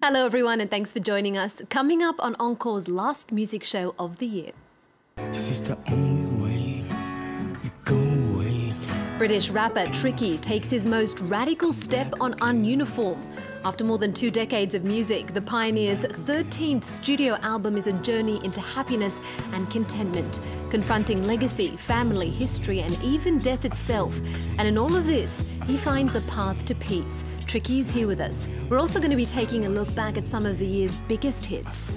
Hello everyone and thanks for joining us. Coming up on Encore's last music show of the year. This is the only way you go away. British rapper Tricky takes his most radical step on Ununiform. After more than 2 decades of music, the pioneer's 13th studio album is a journey into happiness and contentment, confronting legacy, family, history, and even death itself. And in all of this, he finds a path to peace. Tricky's here with us. We're also going to be taking a look back at some of the year's biggest hits.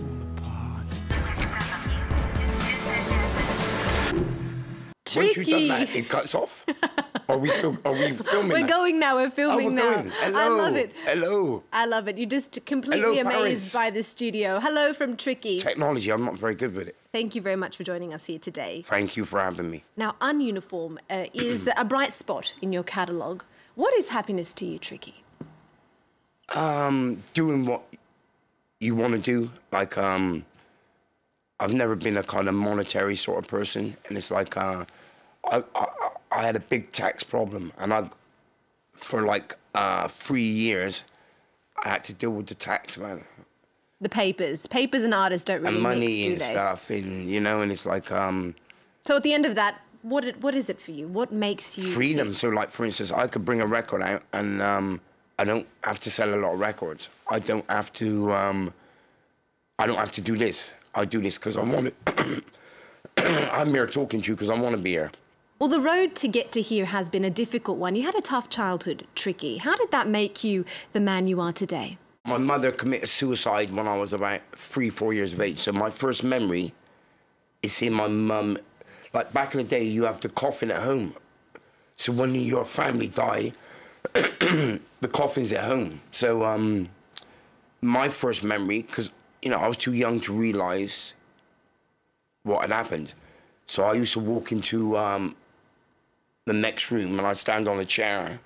Once Tricky! you've done that, it cuts off. Are we filming We're now? going now, we're filming now. Going. Hello. I love it. Hello. I love it. You're just completely Hello, amazed Paris. by the studio. Hello from Tricky. Technology, I'm not very good with it. Thank you very much for joining us here today. Thank you for having me. Now, Ununiform is a bright spot in your catalogue. What is happiness to you, Tricky? Doing what you want to do. Like, I've never been a kind of monetary sort of person. And it's like, I had a big tax problem. And for like 3 years, I had to deal with the tax, man. The papers. Papers and artists don't really And money mix, do and they? stuff. And, you know, and it's like... So at the end of that, what is it for you? What makes you... freedom. So, like, for instance, I could bring a record out and I don't have to sell a lot of records. I don't have to do this. I do this because I want it. I'm here talking to you because I want to be here. Well, the road to get to here has been a difficult one. You had a tough childhood, Tricky. How did that make you the man you are today? My mother committed suicide when I was about 3-4 years of age. So my first memory is seeing my mum. Like, back in the day, you have the coffin at home. So when your family die, the coffin's at home. So my first memory, because, you know, I was too young to realise what had happened. So I used to walk into the next room and I'd stand on a chair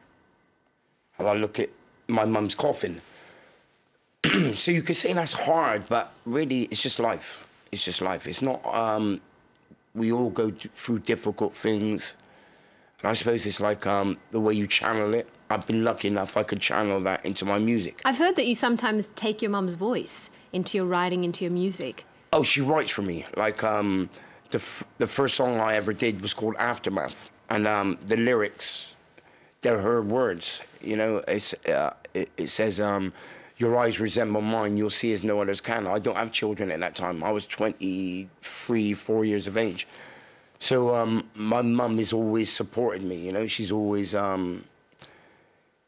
and I look at my mum's coffin. So you could say that's hard, but really it's just life. It's just life. It's not... we all go through difficult things. And I suppose it's like the way you channel it. I've been lucky enough I could channel that into my music. I've heard that you sometimes take your mum's voice into your writing, into your music. Oh, she writes for me. Like, the first song I ever did was called Aftermath. And the lyrics, they're her words. You know, it says, your eyes resemble mine, you'll see as no others can. I don't have children at that time. I was 23, 4 years of age. So my mum has always supported me, you know. She's always...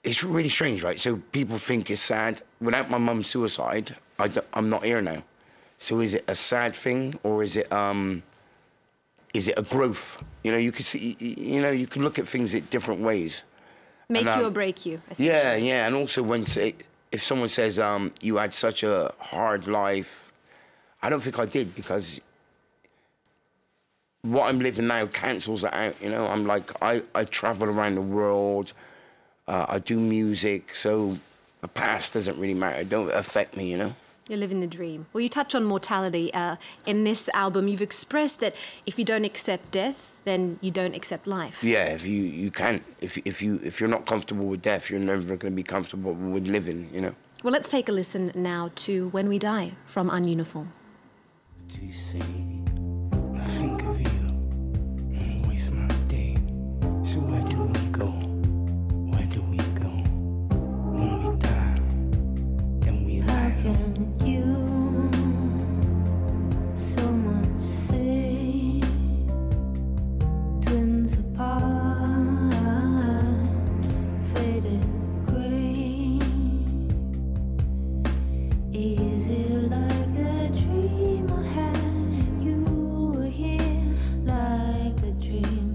it's really strange, right? So people think it's sad. Without my mum's suicide, I'm not here now. So is it a sad thing or is it a growth? You know, you could see, you know, you can look at things in different ways. Make and, you or break you, essentially. Yeah, yeah. And also if someone says you had such a hard life, I don't think I did, because what I'm living now cancels that out, you know. I'm like, I travel around the world, I do music, so the past doesn't really matter. It don't affect me, you know. You're living the dream. Well, you touch on mortality. In this album, you've expressed that if you don't accept death, then you don't accept life. Yeah, if you can't, if you're not comfortable with death, you're never going to be comfortable with living, you know. Well, let's take a listen now to When We Die from Ununiform. To say, I think of you and waste my day. So where do we go? Where do we go? When we die, then we lie. How can you so much say twins apart, faded gray? Is it like the dream I had? You were here like a dream.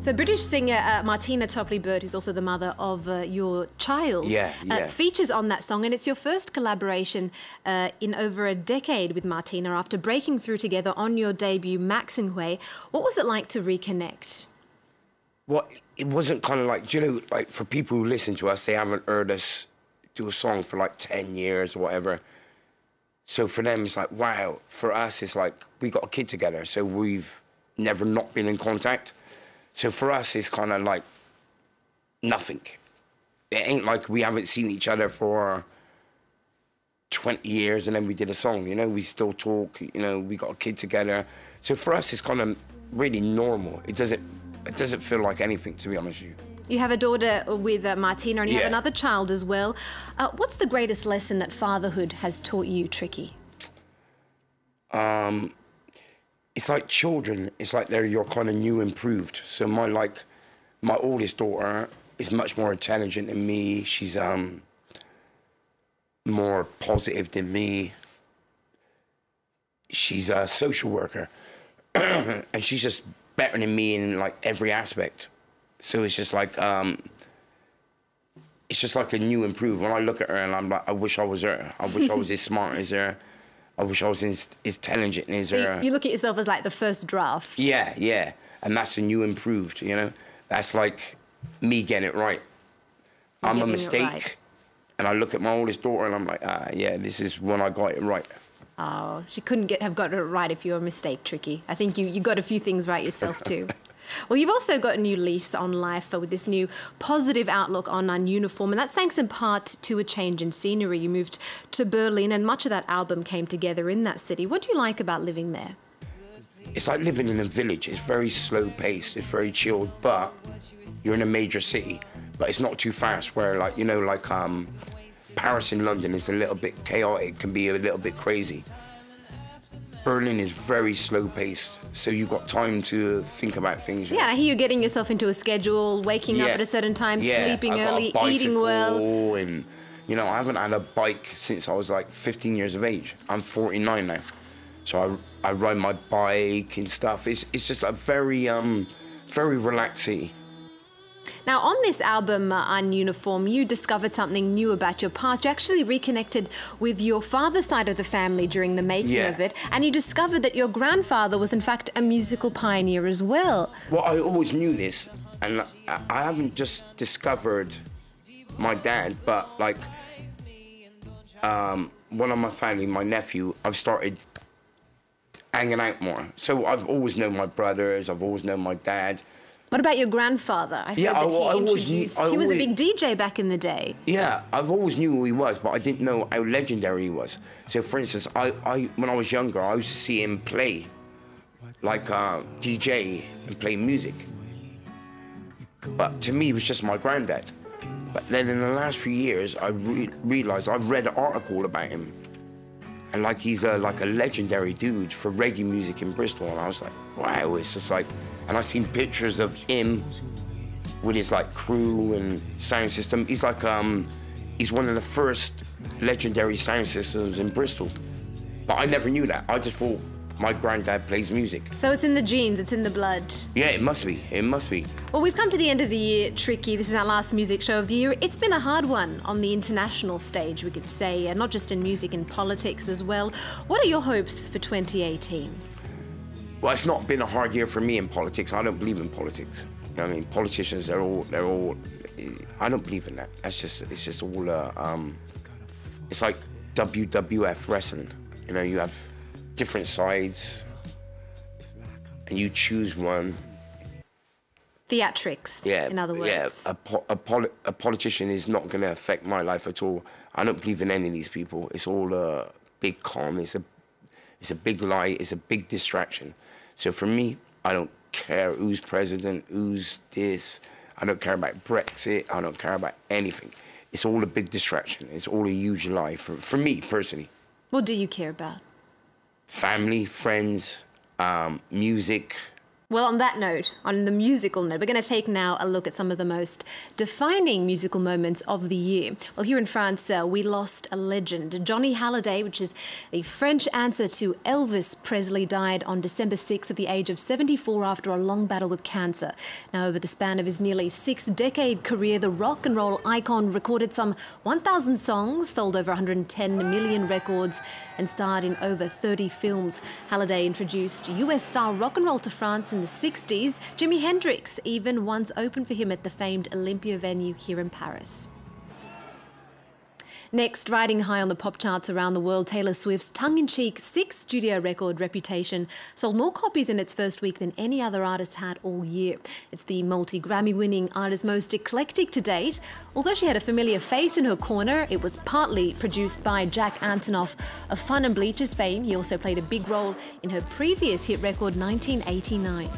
So British singer Martina Topley-Bird, who's also the mother of your child, features on that song, and it's your first collaboration in over a decade with Martina after breaking through together on your debut, Maxingway. What was it like to reconnect? Well, it wasn't kind of like, do you know, like for people who listen to us, they haven't heard us do a song for like 10 years or whatever. So for them, it's like, wow. For us, it's like, we got a kid together, so we've never not been in contact. So for us, it's kind of like nothing. It ain't like we haven't seen each other for 20 years, and then we did a song, you know, we still talk, you know, we got a kid together. So for us, it's kind of really normal. It doesn't feel like anything, to be honest with you. You have a daughter with Martina, and you have Yeah. another child as well. What's the greatest lesson that fatherhood has taught you, Tricky? It's like children. It's like you're kind of new improved. So my oldest daughter is much more intelligent than me. She's more positive than me. She's a social worker, and she's just better than me in like every aspect. So it's just like a new improve. When I look at her and I'm like, I wish I was her. I wish I was as smart as her. I wish I was as intelligent as her. You look at yourself as like the first draft. Yeah, yeah. And that's a new improved, you know? That's like me getting it right. I'm a mistake. Right. And I look at my oldest daughter and I'm like, yeah, this is when I got it right. Oh, she couldn't have got it right if you were a mistake, Tricky. I think you got a few things right yourself too. Well, you've also got a new lease on life with this new positive outlook on Ununiform, and that's thanks in part to a change in scenery. You moved to Berlin, and much of that album came together in that city. What do you like about living there? It's like living in a village. It's very slow paced, it's very chilled, but you're in a major city, but it's not too fast, where like, you know, like Paris and London is a little bit chaotic, can be a little bit crazy. Berlin is very slow-paced, so you've got time to think about things. Yeah, I hear you getting yourself into a schedule, waking up at a certain time, sleeping early, eating well. And, you know, I haven't had a bike since I was like 15 years of age. I'm 49 now. So I ride my bike and stuff. It's just a very relaxed city. Now, on this album, Ununiform, you discovered something new about your past. You actually reconnected with your father's side of the family during the making of it, and you discovered that your grandfather was, in fact, a musical pioneer as well. Well, I always knew this, and I haven't just discovered my dad, but, like, one of my family, my nephew, I've started hanging out more. So I've always known my brothers, I've always known my dad. What about your grandfather? I heard that he was a big DJ back in the day. Yeah, I've always knew who he was, but I didn't know how legendary he was. So, for instance, when I was younger, I used to see him play, like DJ and play music. But to me, he was just my granddad. But then in the last few years, I realized, I've read an article about him. And like he's like a legendary dude for reggae music in Bristol. And I was like, wow, it's just like, and I seen pictures of him with his like crew and sound system. He's like, he's one of the first legendary sound systems in Bristol. But I never knew that. I just thought my granddad plays music. So it's in the genes, it's in the blood. Yeah, it must be, it must be. Well, we've come to the end of the year, Tricky. This is our last music show of the year. It's been a hard one on the international stage, we could say, and not just in music, in politics as well. What are your hopes for 2018? Well, it's not been a hard year for me in politics. I don't believe in politics. You know what I mean? Politicians, they're all, I don't believe in that. It's just all, it's like WWF wrestling. You know, you have different sides, and you choose one. Theatrics, in other words. Yeah, a politician is not going to affect my life at all. I don't believe in any of these people. It's all a big con. It's a big lie. It's a big distraction. So for me, I don't care who's president, who's this. I don't care about Brexit. I don't care about anything. It's all a big distraction. It's all a huge lie for me personally. What do you care about? Family, friends, music. Well, on that note, on the musical note, we're going to take now a look at some of the most defining musical moments of the year. Well, here in France, we lost a legend. Johnny Hallyday, which is the French answer to Elvis Presley, died on December 6th at the age of 74 after a long battle with cancer. Now, over the span of his nearly 6-decade career, the rock and roll icon recorded some 1,000 songs, sold over 110 million records, and starred in over 30 films. Hallyday introduced US-style rock and roll to France in the 60s. Jimi Hendrix even once opened for him at the famed Olympia venue here in Paris. Next, riding high on the pop charts around the world, Taylor Swift's tongue-in-cheek 6-studio record Reputation sold more copies in its first week than any other artist had all year. It's the multi-Grammy-winning artist's most eclectic to date. Although she had a familiar face in her corner, it was partly produced by Jack Antonoff of Fun and Bleachers fame. He also played a big role in her previous hit record, 1989.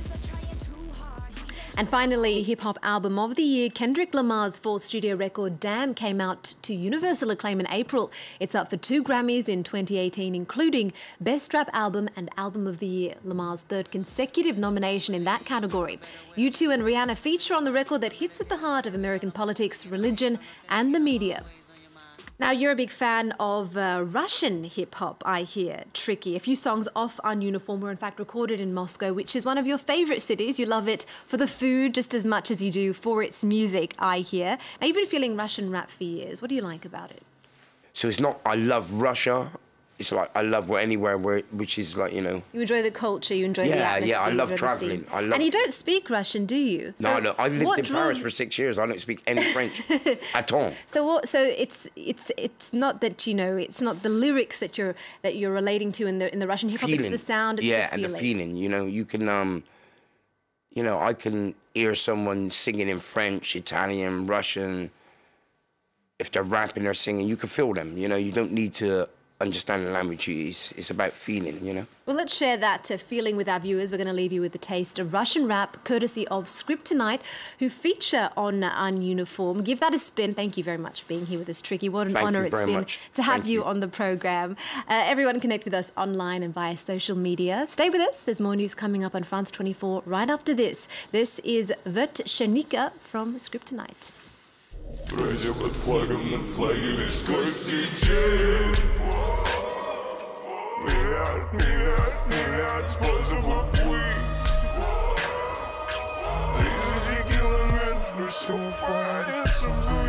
And finally, hip-hop album of the year, Kendrick Lamar's fourth studio record, Damn, came out to universal acclaim in April. It's up for 2 Grammys in 2018, including Best Rap Album and Album of the Year, Lamar's third consecutive nomination in that category. U2 and Rihanna feature on the record that hits at the heart of American politics, religion, and the media. Now, you're a big fan of Russian hip-hop, I hear, Tricky. A few songs off Ununiform were in fact recorded in Moscow, which is one of your favourite cities. You love it for the food just as much as you do for its music, I hear. Now, you've been feeling Russian rap for years. What do you like about it? So it's not I love Russia. It's like I love anywhere which is like, you know. You enjoy the culture, you enjoy the atmosphere. Yeah, I love travelling. And you don't speak Russian, do you? So no, I lived in Paris for 6 years. I don't speak any French at all. So it's not that, you know, it's not the lyrics that you're relating to in the Russian hip hop. It's the sound. It's the feeling. And the feeling. You know, you can you know, I can hear someone singing in French, Italian, Russian. If they're rapping or singing, you can feel them. You know, you don't need to understand the language. It's about feeling, you know. Well, let's share that feeling with our viewers. We're going to leave you with a taste of Russian rap, courtesy of Scriptonite, who feature on Ununiform. Give that a spin. Thank you very much for being here with us, Tricky. What an honour it's been to have you on the programme. Everyone connect with us online and via social media. Stay with us. There's more news coming up on France 24 right after this. This is Vertshanika from Scriptonite. Братья под флагом, над флагами сквозь тень. Миллиард способов выйти. Тысячи километров, все парится.